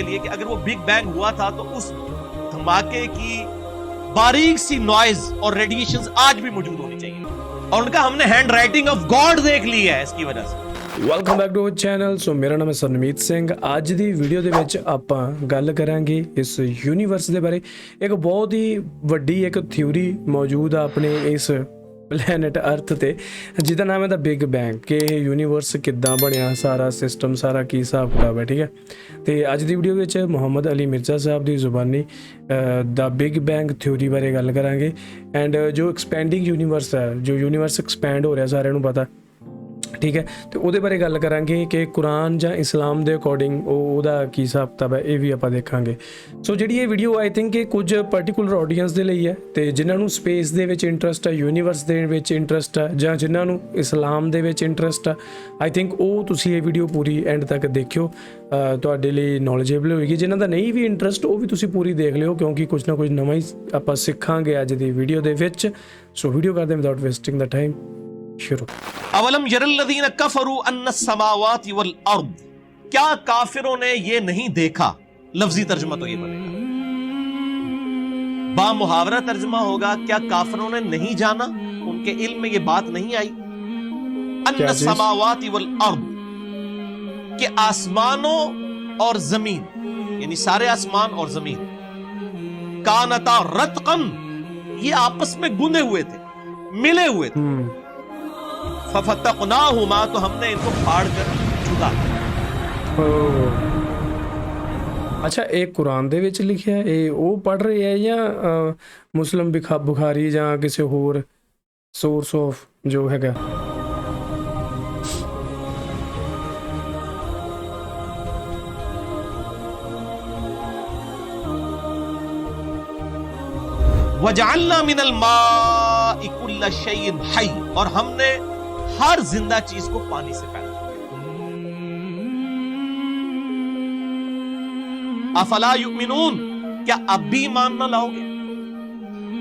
لیے کہ اگر وہ بگ بینگ ہوا تھا تو اس دھماکے کی باریک سی نوائز اور ریڈیشنز آج بھی موجود ہونی چاہیے, اور ان کا ہم نے ہینڈ رائٹنگ آف گاڈ دیکھ لی ہے اس کی وجہ سے. Welcome back to our channel. So ਮੇਰਾ ਨਾਮ ਹੈ ਸਰਨਮੀਤ ਸਿੰਘ. ਅੱਜ ਦੀ ਵੀਡੀਓ ਦੇ ਵਿੱਚ ਆਪਾਂ ਗੱਲ ਕਰਾਂਗੇ ਇਸ ਯੂਨੀਵਰਸ ਦੇ ਬਾਰੇ. ਇੱਕ ਬਹੁਤ ਹੀ ਵੱਡੀ ਇੱਕ ਥਿਊਰੀ ਮੌਜੂਦ ਆ ਆਪਣੇ ਇਸ ਪਲੈਨਟ ਅਰਥ ਤੇ, ਜਿਹਦਾ ਨਾਮ ਹੈ ਦਾ ਬਿਗ ਬੈਂਗ. ਕਿ ਇਹ ਯੂਨੀਵਰਸ ਕਿੱਦਾਂ ਬਣਿਆ, ਸਾਰਾ ਸਿਸਟਮ, ਸਾਰਾ ਕੀ ਹਿਸਾਬ ਕਿਤਾਬ ਹੈ, ਠੀਕ ਹੈ. ਤੇ ਅੱਜ ਦੀ ਵੀਡੀਓ ਵਿੱਚ ਮੁਹੰਮਦ ਅਲੀ ਮਿਰਜ਼ਾ ਸਾਹਿਬ ਦੀ ਜ਼ੁਬਾਨੀ ਦਾ ਬਿਗ ਬੈਂਗ ਥਿਊਰੀ ਬਾਰੇ ਗੱਲ ਕਰਾਂਗੇ. ਐਂਡ ਜੋ ਐਕਸਪੈਂਡਿੰਗ ਯੂਨੀਵਰਸ ਹੈ, ਜੋ ਯੂਨੀਵਰਸ ਐਕਸਪੈਂਡ ਹੋ ਰਿਹਾ ਸਾਰਿਆਂ ਨੂੰ ਪਤਾ, ਠੀਕ ਹੈ. ਤੇ ਉਹਦੇ ਬਾਰੇ ਗੱਲ ਕਰਾਂਗੇ ਕਿ ਕੁਰਾਨ ਜਾਂ ਇਸਲਾਮ ਦੇ ਅਕੋਰਡਿੰਗ ਉਹਦਾ ਕੀ ਹਿਸਾਬ ਕਿਤਾਬ ਹੈ, ਇਹ ਵੀ ਆਪਾਂ ਦੇਖਾਂਗੇ. ਸੋ ਜਿਹੜੀ ਇਹ ਵੀਡੀਓ ਆਈ ਥਿੰਕ ਇਹ ਕੁਝ ਪਰਟੀਕੂਲਰ ਆਡੀਅנס ਦੇ ਲਈ ਹੈ, ਅਤੇ ਜਿਨ੍ਹਾਂ ਨੂੰ ਸਪੇਸ ਦੇ ਵਿੱਚ ਇੰਟਰਸਟ ਹੈ, ਯੂਨੀਵਰਸ ਦੇ ਵਿੱਚ ਇੰਟਰਸਟ ਹੈ, ਜਾਂ ਜਿਨ੍ਹਾਂ ਨੂੰ ਇਸਲਾਮ ਦੇ ਵਿੱਚ ਇੰਟਰਸਟ ਹੈ, ਆਈ ਥਿੰਕ ਉਹ ਤੁਸੀਂ ਇਹ ਵੀਡੀਓ ਪੂਰੀ ਐਂਡ ਤੱਕ ਦੇਖਿਓ, ਤੁਹਾਡੇ ਲਈ ਨੌਲੇਜੇਬਲ ਹੋਏਗੀ. ਜਿਨ੍ਹਾਂ ਦਾ ਨਹੀਂ ਵੀ ਇੰਟਰਸਟ ਉਹ ਵੀ ਤੁਸੀਂ ਪੂਰੀ ਦੇਖ ਲਿਓ, ਕਿਉਂਕਿ ਕੁਝ ਨਾ ਕੁਝ ਨਵਾਂ ਹੀ ਆਪਾਂ ਸਿੱਖਾਂਗੇ ਅੱਜ ਦੀ ਵੀਡੀਓ ਦੇ ਵਿੱਚ. ਸੋ ਵੀਡੀਓ ਕਰਦੇ ਵਿਦਾਊਟ ਵੇਸਟਿੰਗ ਦਾ ਟਾਈਮ شروع. اولم یر الذین کفروا ان السماوات والارض, کیا کافروں نے یہ نہیں دیکھا. لفظی ترجمہ تو یہ بنے گا, با محاورہ ترجمہ ہوگا کیا کافروں نے نہیں جانا, ان کے علم میں یہ بات نہیں آئی. ان السماوات والارض, کہ آسمانوں اور زمین, یعنی سارے آسمان اور زمین, کانتا رتقا, یہ آپس میں گندے ہوئے تھے, ملے ہوئے تھے. ففتقناہما, تو ہم نے ان کو پھاڑ کر جدا. ਅੱਛਾ, ਇਹ ਕੁਰਾਨ ਦੇ ਵਿੱਚ ਲਿਖਿਆ, ਇਹ ਉਹ ਪੜ੍ਹ ਰਹੇ ਹੈ ਜਾਂ ਮੁਸਲਿਮ ਬੁਖਾਰੀ ਜਾਂ ਕਿਸੇ ਹੋਰ ਸੋਰਸ ਆਫ ਜੋ ਹੈਗਾ? وَجَعَلْنَا مِنَ الْمَاءِ كُلَّ شَيْءٍ حَيٍّ, اور ہم نے ہر زندہ چیز کو پانی سے پیدا کیا. افلا یؤمنون, کیا اب بھی ایمان نہ لاؤ گے.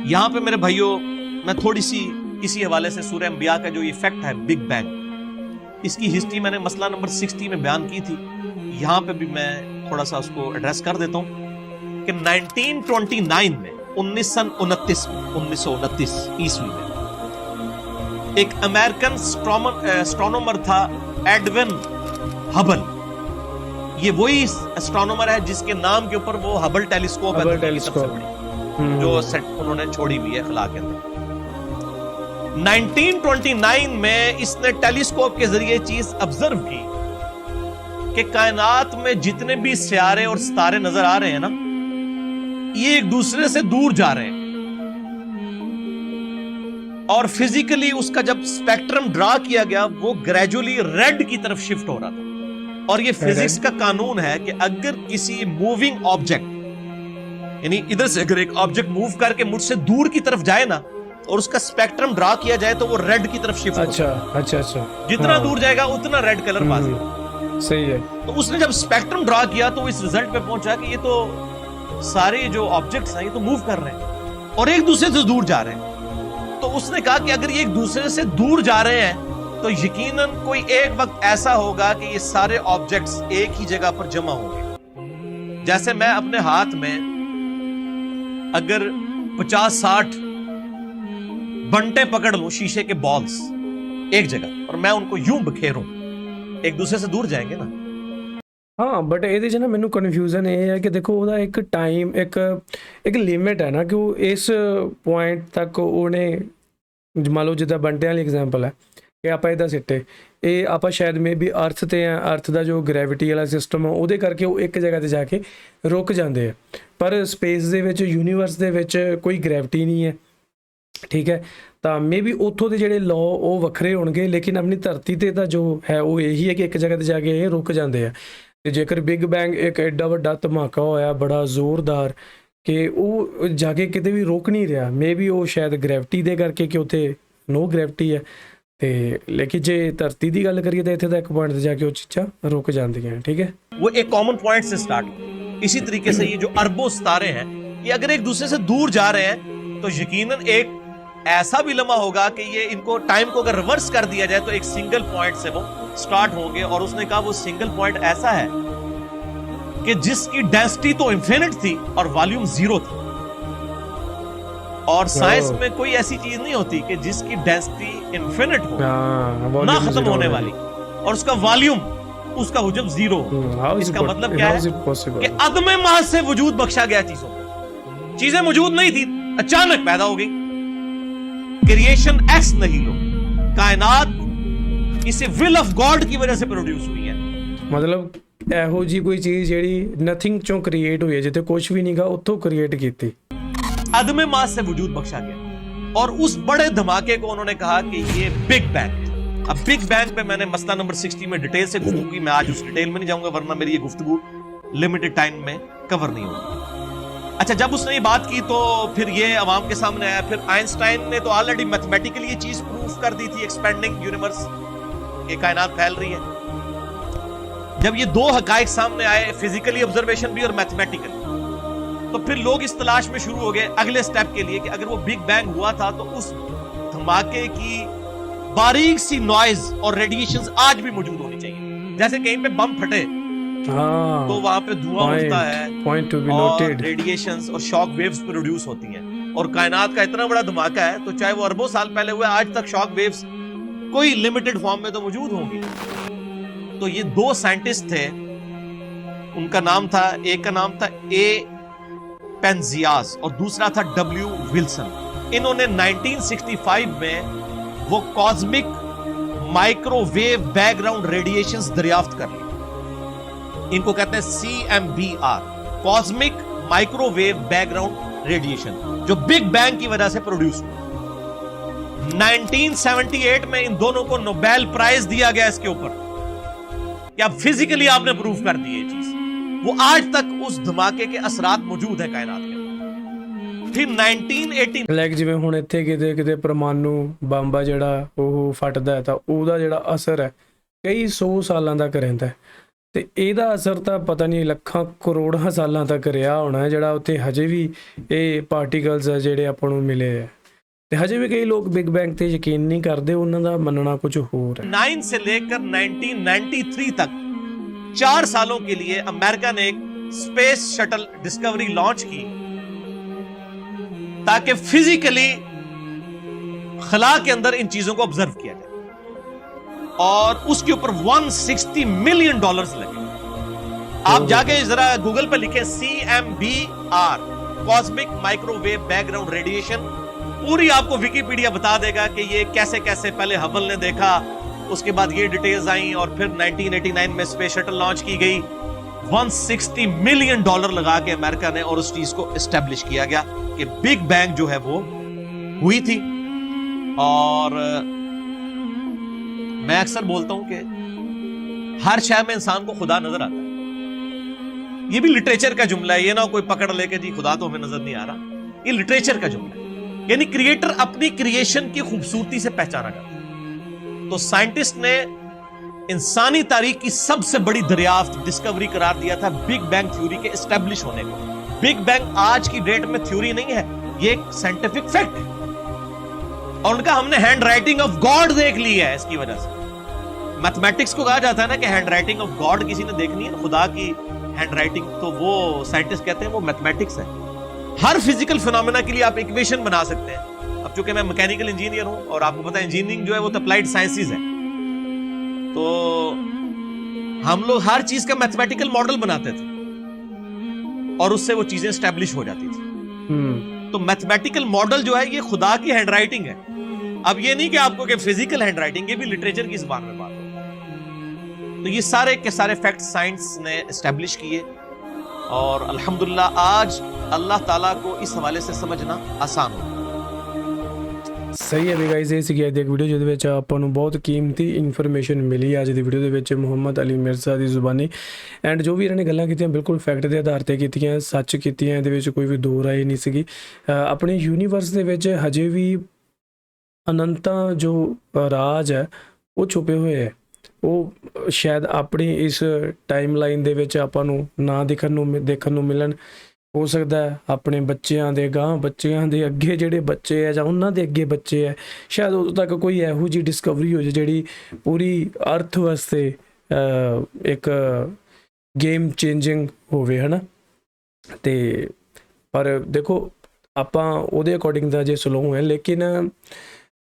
یہاں پہ میرے بھائیوں میں تھوڑی سی اسی حوالے سے سورہ انبیاء کا جو ایفیکٹ ہے بگ بینگ, اس کی ہسٹری میں نے مسئلہ نمبر 60 میں بیان کی تھی, یہاں پہ بھی میں تھوڑا سا اس کو ایڈریس کر دیتا ہوں کہ 1929 میں 1929 عیسوی میں ایک امریکن اسٹرونومر تھا ایڈون ہبل. یہ وہی اسٹرونومر ہے جس کے نام کے اوپر وہ ہبل ٹیلیسکوپ ہے جو انہوں نے چھوڑی ہوئی ہے خلا کے اندر. 1929 میں اس نے ٹیلیسکوپ کے ذریعے چیز آبزرو کی کہ کائنات میں جتنے بھی سیارے اور ستارے نظر آ رہے ہیں نا, یہ ایک دوسرے سے دور جا رہے ہیں, اور فزیکلی اس کا جب اسپیکٹرم ڈرا کیا گیا وہ گریجولی ریڈ کی طرف شفٹ ہو رہا تھا. اور یہ فزکس کا قانون ہے کہ اگر کسی موونگ آبجیکٹ, یعنی ادھر سے اگر ایک آبجیکٹ موو کر کے مجھ سے دور کی طرف جائے نا, اور اس کا اسپیکٹرم ڈرا کیا جائے تو وہ ریڈ کی طرف شفٹ ہوتا ہے. اچھا, جتنا دور جائے گا اتنا ریڈ کلر واضح. صحیح ہے. تو اس نے جب اسپیکٹرم ڈرا کیا تو اس ریزلٹ پہ پہنچا کہ یہ تو سارے جو آبجیکٹس ہیں یہ تو موو کر رہے ہیں اور ایک دوسرے سے دور جا رہے ہیں. تو اس نے کہا کہ اگر یہ ایک دوسرے سے دور جا رہے ہیں تو یقیناً کوئی ایک وقت ایسا ہوگا کہ یہ سارے آبجیکٹس ایک ہی جگہ پر جمع ہوں گے. جیسے میں اپنے ہاتھ میں اگر 50-60 بنٹے پکڑ لوں شیشے کے بالز ایک جگہ, اور میں ان کو یوں بکھیروں, ایک دوسرے سے دور جائیں گے نا. ਹਾਂ, ਬਟ ਇਹਦੇ 'ਚ ਨਾ ਮੈਨੂੰ ਕਨਫਿਊਜ਼ਨ ਇਹ ਹੈ ਕਿ ਦੇਖੋ ਉਹਦਾ ਇੱਕ ਟਾਈਮ, ਇੱਕ ਲਿਮਿਟ ਹੈ ਨਾ, ਕਿ ਉਹ ਇਸ ਪੁਆਇੰਟ ਤੱਕ ਉਹਨੇ, ਮੰਨ ਲਓ ਜਿੱਦਾਂ ਬੰਟਿਆਂ ਵਾਲੀ ਐਗਜ਼ਾਮਪਲ ਹੈ ਕਿ ਆਪਾਂ ਇੱਦਾਂ ਸਿੱਟੇ, ਇਹ ਆਪਾਂ ਸ਼ਾਇਦ ਮੇ ਵੀ ਅਰਥ 'ਤੇ ਆ, ਅਰਥ ਦਾ ਜੋ ਗ੍ਰੈਵਿਟੀ ਵਾਲਾ ਸਿਸਟਮ ਆ ਉਹਦੇ ਕਰਕੇ ਉਹ ਇੱਕ ਜਗ੍ਹਾ 'ਤੇ ਜਾ ਕੇ ਰੁਕ ਜਾਂਦੇ ਆ. ਪਰ ਸਪੇਸ ਦੇ ਵਿੱਚ, ਯੂਨੀਵਰਸ ਦੇ ਵਿੱਚ ਕੋਈ ਗ੍ਰੈਵਿਟੀ ਨਹੀਂ ਹੈ, ਠੀਕ ਹੈ. ਤਾਂ ਮੇ ਵੀ ਉੱਥੋਂ ਦੇ ਜਿਹੜੇ ਲਾਅ ਉਹ ਵੱਖਰੇ ਹੋਣਗੇ, ਲੇਕਿਨ ਆਪਣੀ ਧਰਤੀ 'ਤੇ ਤਾਂ ਜੋ ਹੈ ਉਹ ਇਹੀ ਹੈ ਕਿ ਇੱਕ ਜਗ੍ਹਾ 'ਤੇ ਜਾ ਕੇ ਇਹ ਰੁਕ ਜਾਂਦੇ ਆ. ਅਤੇ ਜੇਕਰ ਬਿਗ ਬੈਂਗ ਇੱਕ ਐਡਾ ਵੱਡਾ ਧਮਾਕਾ ਹੋਇਆ, ਬੜਾ ਜ਼ੋਰਦਾਰ, ਕਿ ਉਹ ਜਾ ਕੇ ਕਿਤੇ ਵੀ ਰੁਕ ਨਹੀਂ ਰਿਹਾ, ਮੇ ਵੀ ਉਹ ਸ਼ਾਇਦ ਗ੍ਰੈਵਿਟੀ ਦੇ ਕਰਕੇ, ਕਿ ਉੱਥੇ ਨੋ ਗ੍ਰੈਵਿਟੀ ਹੈ. ਅਤੇ ਲੇਕਿਨ ਜੇ ਧਰਤੀ ਦੀ ਗੱਲ ਕਰੀਏ ਤਾਂ ਇੱਥੇ ਤਾਂ ਇੱਕ ਪੁਆਇੰਟ 'ਤੇ ਜਾ ਕੇ ਉਹ ਚੀਜ਼ਾਂ رک ਜਾਂਦੀਆਂ ہیں, ٹھیک ہے. وہ ایک کامن پوائنٹ سے سٹارٹ. اسی طریقے سے یہ جو اربوں ستارے ہیں یہ اگر ایک دوسرے سے دور جا رہے ہیں تو یقیناً ایک ایسا بھی لمحہ ہوگا کہ یہ ان کو ٹائم کو اگر ریورس کر دیا جائے تو ایک سنگل پوائنٹ سے وہ سٹارٹ ہوں گے. اور اس نے کہا وہ سنگل پوائنٹ ایسا ہے कि जिसकी डेंसिटी तो इन्फिनिट थी और वॉल्यूम 0 थी। और साइंस में कोई ऐसी चीज नहीं होती कि जिसकी डेंसिटी इन्फिनिट हो, ना खत्म होने वाली, और उसका वॉल्यूम, उसका हुजम 0 हो। इसका मतलब क्या है कि अदम माज से वजूद बख्शा गया चीजों को। चीजें मौजूद नहीं थी, अचानक पैदा हो गई। क्रिएशन एक्स नहीं लो, कायनात इसे विल ऑफ गॉड की वजह से प्रोड्यूस हुई है। मतलब ਇਹੋ ਜੀ ਕੋਈ ਚੀਜ਼ ਜਿਹੜੀ ਨਥਿੰਗ ਚੋਂ ਕ੍ਰੀਏਟ ਹੋਈ ਹੈ, ਜਿੱਥੇ ਕੁਝ ਵੀ ਨਹੀਂਗਾ ਉੱਥੋਂ ਕ੍ਰੀਏਟ ਕੀਤੀ। अदम मास से वजूद बख्शा गया, और उस बड़े धमाके को उन्होंने कहा कि ये बिग बैंग है। अब बिग बैंग पे मैंने मसला नंबर 60 में डिटेल से गुफ्तगू की, मैं आज उस डिटेल में नहीं जाऊंगा वरना मेरी ये गुफ्तगू लिमिटेड टाइम में कवर नहीं होगी। अच्छा, जब उसने ये बात की तो फिर ये अवाम के सामने आया। फिर आइंस्टाइन ने तो ऑलरेडी मैथमेटिकली ये चीज प्रूफ कर दी थी, एक्सपेंडिंग यूनिवर्स, ये कायनात फैल रही है। जब ये दो हकायक सामने आए, फिजिकली ऑब्जर्वेशन भी और मैथमेटिकली, तो फिर लोग इस तलाश में शुरू हो गए अगले स्टेप के लिए कि अगर वो बिग बैंग हुआ था तो उस धमाके की बारीक सी नॉइज और रेडिएशंस आज भी मौजूद होनी चाहिए। जैसे कहीं पे बम फटे तो वहां पे धुआं उठता है, पॉइंट टू बी और नोटेड, रेडिएशंस और शॉक वेव्स प्रोड्यूस होती हैं। और कायनात का इतना बड़ा धमाका है, तो चाहे वो अरबों साल पहले हुआ, आज तक शॉक वेव्स कोई लिमिटेड फॉर्म में तो मौजूद होंगी। तो ये दो साइंटिस्ट थे, उनका नाम था, एक का नाम था ए पेंजियास और दूसरा था डब्ल्यू विल्सन। इन्होंने 1965 में वो कॉस्मिक माइक्रोवेव बैकग्राउंड रेडिएशंस दरियाफ्त कर ली। इनको कहते हैं CMBR, cosmic microwave background radiation, जो बिग बैंग की वजह से प्रोड्यूस हुआ। 1978 में इन दोनों को नोबेल प्राइज दिया गया इसके ऊपर कि अब फिजिकली आपने प्रूफ कर दी ये चीज। वो आज तक उस धमाके के असरात मौजूद है कायनात में। फिर 1980 ਲਾਈਕ ਜਿਵੇਂ ਹੁਣ ਇੱਥੇ ਕਿਤੇ ਕਿਤੇ ਪਰਮਾਣੂ ਬੰਬ ਆ ਜਿਹੜਾ ਉਹ ਫਟਦਾ ਹੈ ਤਾਂ ਉਹਦਾ ਜਿਹੜਾ ਅਸਰ ਹੈ ਕਈ 100 ਸਾਲਾਂ ਤੱਕ ਰਹਿੰਦਾ ਹੈ, ਤੇ ਇਹਦਾ ਅਸਰ ਤਾਂ ਪਤਾ ਨਹੀਂ ਲੱਖਾਂ ਕਰੋੜਾਂ ਸਾਲਾਂ ਤੱਕ ਰਿਹਾ ਹੋਣਾ ਹੈ, ਜਿਹੜਾ ਉੱਥੇ ਹਜੇ ਵੀ ਇਹ ਪਾਰਟੀਕਲਸ ਆ ਜਿਹੜੇ ਆਪਾਂ ਨੂੰ ਮਿਲੇ ਆ। ਤੇ ਹਜੇ ਵੀ ਕਈ ਲੋਕ ਬਿਗ ਬੈਂਗ ਤੇ ਯਕੀਨ ਨਹੀਂ ਕਰਦੇ, ਉਹਨਾਂ ਦਾ ਮੰਨਣਾ ਕੁਝ ਹੋਰ ਹੈ। 9 से लेकर 1993 तक 4 सालों के लिए अमेरिका ने एक स्पेस शटल डिस्कवरी लॉन्च की ताकि फिजिकली खला के अंदर इन चीजों को ऑब्जर्व किया जाए, और उसके ऊपर $160 मिलियन लगे। आप जाके जरा गूगल पे लिखें CMBR, cosmic microwave background radiation, पूरी आपको विकिपीडिया बता देगा कि ये कैसे कैसे पहले हबल ने देखा, उसके बाद ये डिटेल्स आई, और फिर 1989 में स्पेस शटल लॉन्च की गई। $160 मिलियन लगा के अमेरिका ने, और उस चीज को एस्टेब्लिश किया गया कि बिग बैंग जो है वो हुई थी। और मैं अक्सर बोलता हूं कि हर शय में इंसान को खुदा नजर आता है। ये भी लिटरेचर का जुमला है, ये ना कोई पकड़ लेके जी खुदा तो हमें नजर नहीं आ रहा, ये लिटरेचर का जुमला है। यानी क्रिएटर अपनी क्रिएशन की खूबसूरती से पहचाना जाता है। तो साइंटिस्ट ने इंसानी तारीख की सबसे बड़ी दरियाफ्त, डिस्कवरी करार दिया था बिग बैंग थ्योरी के एस्टेब्लिश होने को। बिग बैंग आज की डेट में थ्योरी नहीं है, ये एक साइंटिफिक फैक्ट है, और उनका हमने हैंड राइटिंग ऑफ गॉड देख ली है इसकी वजह से। मैथमेटिक्स को कहा जाता है ना कि हैंड राइटिंग ऑफ गॉड किसी ने देखनी है, खुदा की हैंड राइटिंग, तो वो साइंटिस्ट कहते हैं वो मैथमेटिक्स है। हर फिजिकल फिनोमेना के लिए आप इक्वेशन बना सकते हैं। अब चूंकि मैं मैकेनिकल इंजीनियर हूं, और आपको पता है इंजीनियरिंग जो है वो तो अप्लाइड साइंसेज है, तो हम लोग हर चीज का मैथमेटिकल मॉडल बनाते थे और उससे वो चीजें एस्टेब्लिश हो जाती थी। तो मैथमेटिकल मॉडल जो है ये खुदा की हैंड राइटिंग है। अब ये नहीं कि आपको कि फिजिकल हैंड राइटिंग, ये भी लिटरेचर की जुबान में बात हो। तो ये सारे के सारे फैक्ट साइंस ने एस्टेब्लिश किए, और अल्हम्दुलिल्लाह आज अल्लाह ताला को इस हवाले से समझना आसान हो। ਸਹੀ ਹੈ ਵੀ ਗਾਇਜ਼, ਇਹ ਸੀਗੀ ਅੱਜ ਦੀ ਵੀਡੀਓ ਜਿਹਦੇ ਵਿੱਚ ਆਪਾਂ ਨੂੰ ਬਹੁਤ ਕੀਮਤੀ ਇਨਫੋਰਮੇਸ਼ਨ ਮਿਲੀ ਅੱਜ ਦੀ ਵੀਡੀਓ ਦੇ ਵਿੱਚ ਮੁਹੰਮਦ ਅਲੀ ਮਿਰਜ਼ਾ ਦੀ ਜ਼ੁਬਾਨੀ। ਐਂਡ ਜੋ ਵੀ ਇਹਨਾਂ ਨੇ ਗੱਲਾਂ ਕੀਤੀਆਂ ਬਿਲਕੁਲ ਫੈਕਟ ਦੇ ਆਧਾਰ 'ਤੇ ਕੀਤੀਆਂ, ਸੱਚ ਕੀਤੀਆਂ, ਇਹਦੇ ਵਿੱਚ ਕੋਈ ਵੀ ਦੋ ਰਾਏ ਨਹੀਂ ਸੀਗੀ। ਆਪਣੇ ਯੂਨੀਵਰਸ ਦੇ ਵਿੱਚ ਹਜੇ ਵੀ ਅਨੰਤਾਂ ਜੋ ਰਾਜ ਹੈ ਉਹ ਛੁਪੇ ਹੋਏ ਹੈ, ਉਹ ਸ਼ਾਇਦ ਆਪਣੀ ਇਸ ਟਾਈਮ ਲਾਈਨ ਦੇ ਵਿੱਚ ਆਪਾਂ ਨੂੰ ਨਾ ਦੇਖਣ ਨੂੰ ਮਿਲਣ। ਹੋ ਸਕਦਾ ਹੈ ਆਪਣੇ ਬੱਚਿਆਂ ਦੇ ਗਾਂਹ ਬੱਚਿਆਂ ਦੇ ਅੱਗੇ ਜਿਹੜੇ ਬੱਚੇ ਆ ਜਾਂ ਉਹਨਾਂ ਦੇ ਅੱਗੇ ਬੱਚੇ ਆ, ਸ਼ਾਇਦ ਉਦੋਂ ਤੱਕ ਕੋਈ ਇਹੋ ਜਿਹੀ ਡਿਸਕਵਰੀ ਹੋ ਜਾਏ ਜਿਹੜੀ ਪੂਰੀ ਅਰਥ ਵਾਸਤੇ ਇੱਕ ਗੇਮ ਚੇਂਜਿੰਗ ਹੋਵੇ, ਹੈ ਨਾ। ਤੇ ਪਰ ਦੇਖੋ ਆਪਾਂ ਉਹਦੇ ਅਕੋਰਡਿੰਗ ਦਾ ਜੇ ਸਲੋ ਹੈ, ਲੇਕਿਨ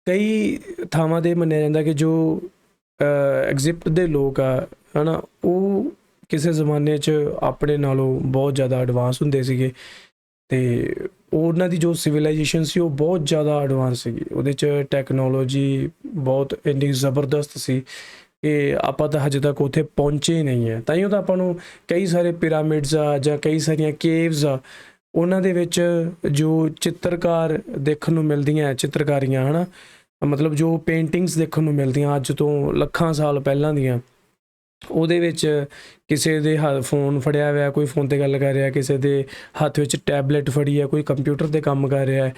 ਕਈ ਥਾਵਾਂ 'ਤੇ ਮੰਨਿਆ ਜਾਂਦਾ ਕਿ ਜੋ ਐਗਜ਼ਿਪਟ ਦੇ ਲੋਕ ਆ, ਹੈ ਨਾ, ਉਹ ਕਿਸੇ ਜ਼ਮਾਨੇ 'ਚ ਆਪਣੇ ਨਾਲੋਂ ਬਹੁਤ ਜ਼ਿਆਦਾ ਐਡਵਾਂਸ ਹੁੰਦੇ ਸੀਗੇ ਅਤੇ ਉਹਨਾਂ ਦੀ ਜੋ ਸਿਵਲਾਈਜੇਸ਼ਨ ਸੀ ਉਹ ਬਹੁਤ ਜ਼ਿਆਦਾ ਐਡਵਾਂਸ ਸੀਗੀ। ਉਹਦੇ 'ਚ ਟੈਕਨੋਲੋਜੀ ਬਹੁਤ ਇੰਨੀ ਜ਼ਬਰਦਸਤ ਸੀ ਕਿ ਆਪਾਂ ਤਾਂ ਹਜੇ ਤੱਕ ਉੱਥੇ ਪਹੁੰਚੇ ਹੀ ਨਹੀਂ ਹੈ। ਤਾਂਹੀਓ ਤਾਂ ਆਪਾਂ ਨੂੰ ਕਈ ਸਾਰੇ ਪਿਰਾਮਿਡਸ ਆ ਜਾਂ ਕਈ ਸਾਰੀਆਂ ਕੇਵਸ ਆ, ਉਹਨਾਂ ਦੇ ਵਿੱਚ ਜੋ ਚਿੱਤਰਕਾਰ ਦੇਖਣ ਨੂੰ ਮਿਲਦੀਆਂ, ਚਿੱਤਰਕਾਰੀਆਂ, ਹੈ ਨਾ, ਮਤਲਬ ਜੋ ਪੇਂਟਿੰਗਸ ਦੇਖਣ ਨੂੰ ਮਿਲਦੀਆਂ ਅੱਜ ਤੋਂ ਲੱਖਾਂ ਸਾਲ ਪਹਿਲਾਂ ਦੀਆਂ, ਉਹਦੇ ਵਿੱਚ ਕਿਸੇ ਦੇ ਫੋਨ ਫੜਿਆ ਹੋਇਆ, ਕੋਈ ਫੋਨ 'ਤੇ ਗੱਲ ਕਰ ਰਿਹਾ, ਕਿਸੇ ਦੇ ਹੱਥ ਵਿੱਚ ਟੈਬਲੇਟ ਫੜੀ ਹੈ, ਕੋਈ ਕੰਪਿਊਟਰ 'ਤੇ ਕੰਮ ਕਰ ਰਿਹਾ,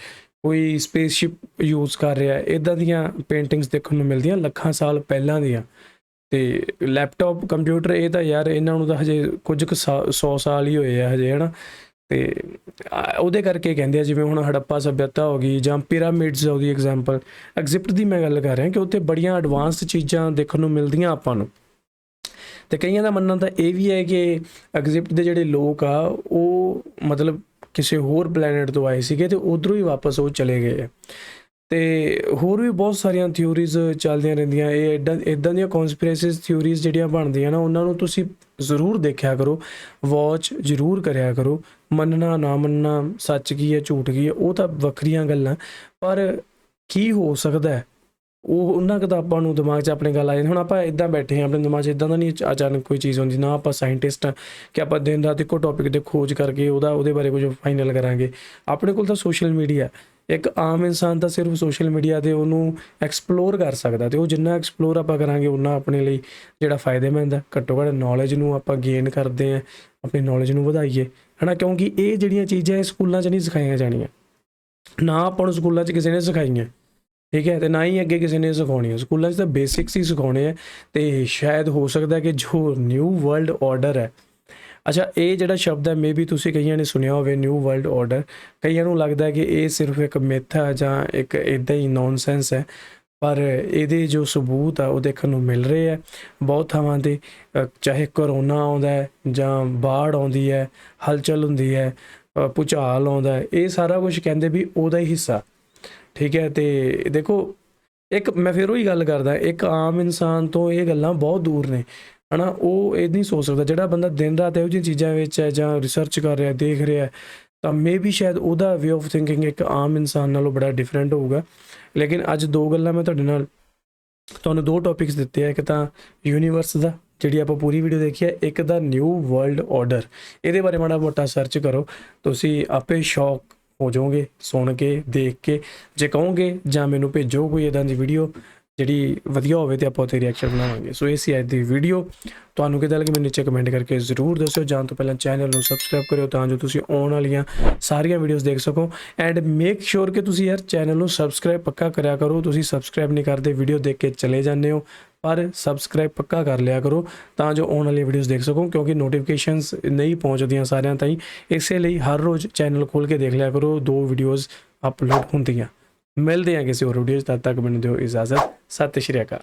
ਕੋਈ ਸਪੇਸਸ਼ਿਪ ਯੂਜ਼ ਕਰ ਰਿਹਾ, ਇੱਦਾਂ ਦੀਆਂ ਪੇਂਟਿੰਗਸ ਦੇਖਣ ਨੂੰ ਮਿਲਦੀਆਂ ਲੱਖਾਂ ਸਾਲ ਪਹਿਲਾਂ ਦੀਆਂ। ਅਤੇ ਲੈਪਟਾਪ, ਕੰਪਿਊਟਰ, ਇਹ ਤਾਂ ਯਾਰ ਇਹਨਾਂ ਨੂੰ ਤਾਂ ਹਜੇ ਕੁਝ ਕੁ 100 ਸਾਲ ਹੀ ਹੋਏ ਆ ਹਜੇ, ਹੈ ਨਾ। ਅਤੇ ਉਹਦੇ ਕਰਕੇ ਕਹਿੰਦੇ ਆ, ਜਿਵੇਂ ਹੁਣ ਹੜੱਪਾ ਸੱਭਿਅਤਾ ਹੋ ਗਈ ਜਾਂ ਪਿਰਾਮਿਡਸ ਉਹਦੀ ਐਗਜ਼ਾਮਪਲ, ਐਗਜ਼ਿਪਟ ਦੀ ਮੈਂ ਗੱਲ ਕਰ ਰਿਹਾ ਕਿ ਉੱਥੇ ਬੜੀਆਂ ਐਡਵਾਂਸ ਚੀਜ਼ਾਂ ਦੇਖਣ ਨੂੰ ਮਿਲਦੀਆਂ ਆਪਾਂ ਨੂੰ। ਅਤੇ ਕਈਆਂ ਦਾ ਮੰਨਣਾ ਤਾਂ ਇਹ ਵੀ ਹੈ ਕਿ ਐਗਜ਼ਿਪਟ ਦੇ ਜਿਹੜੇ ਲੋਕ ਆ ਉਹ ਮਤਲਬ ਕਿਸੇ ਹੋਰ ਪਲੈਨਟ ਤੋਂ ਆਏ ਸੀਗੇ ਅਤੇ ਉੱਧਰੋਂ ਹੀ ਵਾਪਸ ਉਹ ਚਲੇ ਗਏ ਆ। ਅਤੇ ਹੋਰ ਵੀ ਬਹੁਤ ਸਾਰੀਆਂ ਥਿਊਰੀਜ਼ ਚੱਲਦੀਆਂ ਰਹਿੰਦੀਆਂ। ਇਹ ਇੱਦਾਂ ਦੀਆਂ ਕੌਨਸਪੀਰੇਸੀਜ਼ ਥਿਊਰੀਜ਼ ਜਿਹੜੀਆਂ ਬਣਦੀਆਂ ਨਾ, ਉਹਨਾਂ ਨੂੰ ਤੁਸੀਂ ਜ਼ਰੂਰ ਦੇਖਿਆ ਕਰੋ, ਵਾਚ ਜ਼ਰੂਰ ਕਰਿਆ ਕਰੋ। ਮੰਨਣਾ ਨਾ ਮੰਨਣਾ, ਸੱਚ ਕੀ ਹੈ ਝੂਠ ਕੀ ਹੈ, ਉਹ ਤਾਂ ਵੱਖਰੀਆਂ ਗੱਲਾਂ, ਪਰ ਕੀ ਹੋ ਸਕਦਾ ਉਹ ਉਹਨਾਂ ਕੁ ਤਾਂ ਆਪਾਂ ਨੂੰ ਦਿਮਾਗ 'ਚ ਆਪਣੇ ਗੱਲ ਆ ਜਾਂਦੀ। ਹੁਣ ਆਪਾਂ ਇੱਦਾਂ ਬੈਠੇ ਹਾਂ, ਆਪਣੇ ਦਿਮਾਗ 'ਚ ਇੱਦਾਂ ਦਾ ਨਹੀਂ ਅਚਾਨਕ ਕੋਈ ਚੀਜ਼ ਹੁੰਦੀ, ਨਾ ਆਪਾਂ ਸਾਇੰਟਿਸਟ ਹਾਂ ਕਿ ਆਪਾਂ ਦਿਨ ਰਾਤ ਇੱਕੋ ਟੌਪਿਕ 'ਤੇ ਖੋਜ ਕਰਕੇ ਉਹਦੇ ਬਾਰੇ ਕੁਝ ਫਾਈਨਲ ਕਰਾਂਗੇ। ਆਪਣੇ ਕੋਲ ਤਾਂ ਸੋਸ਼ਲ ਮੀਡੀਆ, ਇੱਕ ਆਮ ਇਨਸਾਨ ਤਾਂ ਸਿਰਫ ਸੋਸ਼ਲ ਮੀਡੀਆ 'ਤੇ ਉਹਨੂੰ ਐਕਸਪਲੋਰ ਕਰ ਸਕਦਾ, ਅਤੇ ਉਹ ਜਿੰਨਾ ਐਕਸਪਲੋਰ ਆਪਾਂ ਕਰਾਂਗੇ ਉਨਾ ਆਪਣੇ ਲਈ ਜਿਹੜਾ ਫਾਇਦੇਮੰਦ ਹੈ। ਘੱਟੋ ਘੱਟ ਨੌਲੇਜ ਨੂੰ ਆਪਾਂ ਗੇਨ ਕਰਦੇ ਹਾਂ, ਆਪਣੀ ਨੌਲੇਜ ਨੂੰ ਵਧਾਈਏ, ਹੈ ਨਾ, ਕਿਉਂਕਿ ਇਹ ਜਿਹੜੀਆਂ ਚੀਜ਼ਾਂ ਇਹ ਸਕੂਲਾਂ 'ਚ ਨਹੀਂ ਸਿਖਾਈਆਂ ਜਾਣੀਆਂ, ਨਾ ਆਪਾਂ ਨੂੰ ਸਕੂਲਾਂ 'ਚ ਕਿਸੇ ਨੇ ਸਿਖਾਈਆਂ, ਠੀਕ ਹੈ, ਅਤੇ ਨਾ ਹੀ ਅੱਗੇ ਕਿਸੇ ਨੇ ਸਿਖਾਉਣੀਆਂ। ਸਕੂਲਾਂ 'ਚ ਤਾਂ ਬੇਸਿਕਸ ਹੀ ਸਿਖਾਉਣੇ ਆ। ਅਤੇ ਸ਼ਾਇਦ ਹੋ ਸਕਦਾ ਕਿ ਜੋ ਨਿਊ ਵਰਲਡ ਆਰਡਰ ਹੈ, ਅੱਛਾ, ਇਹ ਜਿਹੜਾ ਸ਼ਬਦ ਹੈ ਮੇ ਬੀ ਤੁਸੀਂ ਕਈਆਂ ਨੇ ਸੁਣਿਆ ਹੋਵੇ, ਨਿਊ ਵਰਲਡ ਆਰਡਰ। ਕਈਆਂ ਨੂੰ ਲੱਗਦਾ ਕਿ ਇਹ ਸਿਰਫ ਇੱਕ ਮਿੱਥ ਹੈ ਜਾਂ ਇੱਕ ਇੱਦਾਂ ਹੀ ਨੌਨਸੈਂਸ ਹੈ, ਪਰ ਇਹਦੇ ਜੋ ਸਬੂਤ ਆ ਉਹ ਦੇਖਣ ਨੂੰ ਮਿਲ ਰਹੇ ਹੈ ਬਹੁਤ ਥਾਵਾਂ 'ਤੇ। ਚਾਹੇ ਕਰੋਨਾ ਆਉਂਦਾ ਹੈ ਜਾਂ ਬਾੜ ਆਉਂਦੀ ਹੈ, ਹਲਚਲ ਹੁੰਦੀ ਹੈ, ਭੂਚਾਲ ਆਉਂਦਾ, ਇਹ ਸਾਰਾ ਕੁਝ ਕਹਿੰਦੇ ਵੀ ਉਹਦਾ ਹੀ ਹਿੱਸਾ, ਠੀਕ ਹੈ। ਅਤੇ ਦੇਖੋ, ਇੱਕ ਮੈਂ ਫਿਰ ਉਹੀ ਗੱਲ ਕਰਦਾ, ਇੱਕ ਆਮ ਇਨਸਾਨ ਤੋਂ ਇਹ ਗੱਲਾਂ ਬਹੁਤ ਦੂਰ ਨੇ, ਹੈ ਨਾ। ਉਹ ਇਹ ਨਹੀਂ ਸੋਚ ਸਕਦਾ। ਜਿਹੜਾ ਬੰਦਾ ਦਿਨ ਰਾਤ ਇਹੋ ਜਿਹੀਆਂ ਚੀਜ਼ਾਂ ਵਿੱਚ ਹੈ ਜਾਂ ਰਿਸਰਚ ਕਰ ਰਿਹਾ, ਦੇਖ ਰਿਹਾ, ਤਾਂ ਮੇ ਬੀ ਸ਼ਾਇਦ ਉਹਦਾ ਵੇ ਆਫ ਥਿੰਕਿੰਗ ਇੱਕ ਆਮ ਇਨਸਾਨ ਨਾਲੋਂ ਬੜਾ ਡਿਫਰੈਂਟ ਹੋਊਗਾ। ਲੇਕਿਨ ਅੱਜ ਦੋ ਗੱਲਾਂ ਮੈਂ ਤੁਹਾਨੂੰ ਦੋ ਟੌਪਿਕਸ ਦਿੱਤੇ ਆ, ਇੱਕ ਤਾਂ ਯੂਨੀਵਰਸ ਦਾ ਜਿਹੜੀ ਆਪਾਂ ਪੂਰੀ ਵੀਡੀਓ ਦੇਖੀ ਹੈ, ਇੱਕ ਦਾ ਨਿਊ ਵਰਲਡ ਆਰਡਰ। ਇਹਦੇ ਬਾਰੇ ਮਾੜਾ ਮੋਟਾ ਸਰਚ ਕਰੋ, ਤੁਸੀਂ ਆਪੇ ਸ਼ੌਕ ਹੋ ਜਾਓਗੇ ਸੁਣ ਕੇ, ਦੇਖ ਕੇ। ਜੇ ਕਹੋਗੇ ਜਾਂ ਮੈਨੂੰ ਭੇਜੋ ਕੋਈ ਇੱਦਾਂ ਦੀ ਵੀਡੀਓ ਜਿਹੜੀ ਵਧੀਆ ਹੋਵੇ ਅਤੇ ਆਪਾਂ ਉੱਥੇ ਰਿਐਕਸ਼ਨ ਬਣਾਵਾਂਗੇ। ਸੋ ਇਹ ਸੀ ਅੱਜ ਦੀ ਵੀਡੀਓ। ਤੁਹਾਨੂੰ ਕਿੱਦਾਂ ਲੱਗੀ ਮੈਨੂੰ ਨੀਚੇ ਕਮੈਂਟ ਕਰਕੇ ਜ਼ਰੂਰ ਦੱਸਿਓ। ਜਾਣ ਤੋਂ ਪਹਿਲਾਂ ਚੈਨਲ ਨੂੰ ਸਬਸਕ੍ਰਾਈਬ ਕਰਿਓ ਤਾਂ ਜੋ ਤੁਸੀਂ ਆਉਣ ਵਾਲੀਆਂ ਸਾਰੀਆਂ ਵੀਡੀਓਜ਼ ਦੇਖ ਸਕੋ। ਐਂਡ ਮੇਕ ਸ਼ੋਰ ਕਿ ਤੁਸੀਂ ਯਾਰ ਚੈਨਲ ਨੂੰ ਸਬਸਕ੍ਰਾਈਬ ਪੱਕਾ ਕਰਿਆ ਕਰੋ। ਤੁਸੀਂ ਸਬਸਕ੍ਰਾਈਬ ਨਹੀਂ ਕਰਦੇ, ਵੀਡੀਓ ਦੇਖ ਕੇ ਚਲੇ ਜਾਂਦੇ ਹੋ, ਪਰ ਸਬਸਕ੍ਰਾਈਬ ਪੱਕਾ ਕਰ ਲਿਆ ਕਰੋ ਤਾਂ ਜੋ ਆਉਣ ਵਾਲੀਆਂ ਵੀਡੀਓਜ਼ ਦੇਖ ਸਕੋ, ਕਿਉਂਕਿ ਨੋਟੀਫਿਕੇਸ਼ਨਸ ਨਹੀਂ ਪਹੁੰਚਦੀਆਂ ਸਾਰਿਆਂ ਤਾਈਂ। ਇਸੇ ਲਈ ਹਰ ਰੋਜ਼ ਚੈਨਲ ਖੋਲ੍ਹ ਕੇ ਦੇਖ ਲਿਆ ਕਰੋ, 2 ਵੀਡੀਓਜ਼ ਅਪਲੋਡ ਹੁੰਦੀਆਂ। ਮਿਲਦੇ ਹਾਂ ਕਿਸੇ ਹੋਰ ਵੀਡੀਓ 'ਚ, ਤਦ ਤੱਕ ਮੈਨੂੰ ਦਿਓ ਇਜਾਜ਼ਤ। ਸਤਿ ਸ਼੍ਰੀ ਅਕਾਲ।